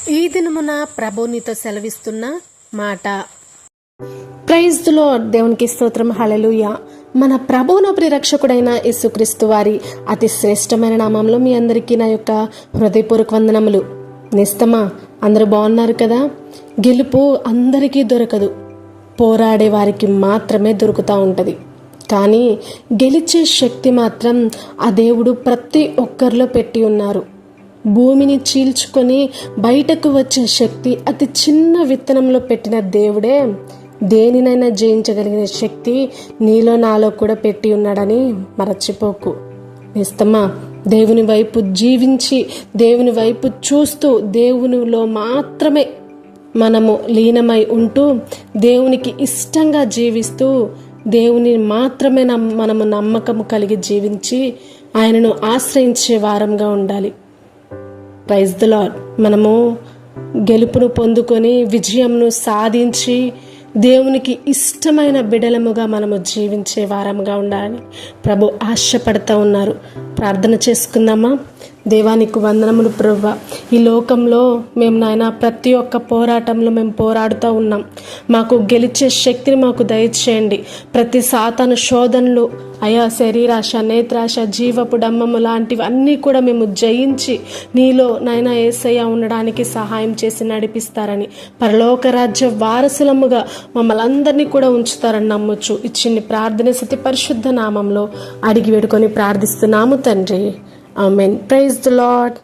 ఈ దినమున ప్రభు నీతో సెలవిస్తున్న మాట. Praise the lord. దేవునికి స్తోత్రం. హల్లెలూయా. మన ప్రభువును ప్రిరక్షకుడైన యేసుక్రీస్తు వారి అతి శ్రేష్టమైన నామంలో మీ అందరికీ నా యొక్క హృదయపూర్వక వందనములు. నిస్తమా, అందరూ బాగున్నారు కదా? గెలుపు అందరికీ దొరకదు, పోరాడే వారికి మాత్రమే దొరుకుతూ ఉంటుంది. కానీ గెలిచే శక్తి మాత్రం ఆ దేవుడు ప్రతి ఒక్కరిలో పెట్టి ఉన్నారు. భూమిని చీల్చుకొని బయటకు వచ్చే శక్తి అతి చిన్న విత్తనంలో పెట్టిన దేవుడే దేనినైనా జయించగలిగిన శక్తి నీలో నాలో కూడా పెట్టి ఉన్నాడని మరచిపోకు. నిస్తమా, దేవుని వైపు జీవించి దేవుని వైపు చూస్తూ దేవునిలో మాత్రమే మనము లీనమై ఉంటూ దేవునికి ఇష్టంగా జీవిస్తూ దేవుని మాత్రమే మనము నమ్మకము కలిగి జీవించి ఆయనను ఆశ్రయించే వారంగా ఉండాలి. Praise the lord. మనము గెలుపును పొందుకొని విజయంను సాధించి దేవునికి ఇష్టమైన బిడలముగా మనము జీవించే వారంగా ఉండాలని ప్రభు ఆశపడుతూ ఉన్నారు. ప్రార్థన చేసుకుందామా? దేవానికి వందనములు ప్రభువా. ఈ లోకంలో మేము నాయన ప్రతి ఒక్క పోరాటంలో మేము పోరాడుతూ ఉన్నాం. మాకు గెలిచే శక్తిని మాకు దయచేయండి. ప్రతి సాతాను శోధనలు అయా, శరీరాశ, నేత్రాశ, జీవపు డమ్మము లాంటివి అన్నీ కూడా మేము జయించి నీలో నాయన యేసయ్య ఉండడానికి సహాయం చేసి నడిపిస్తారని, పరలోక రాజ్య వారసులముగా మమ్మల్ని అందరినీ కూడా ఉంచుతారని నమ్మొచ్చు. ఇచ్చిన ప్రార్థన సతి పరిశుద్ధ నామంలో అడిగి వేడుకొని ప్రార్థిస్తున్నాము తండ్రి. ఆమేన్. Praise the lord.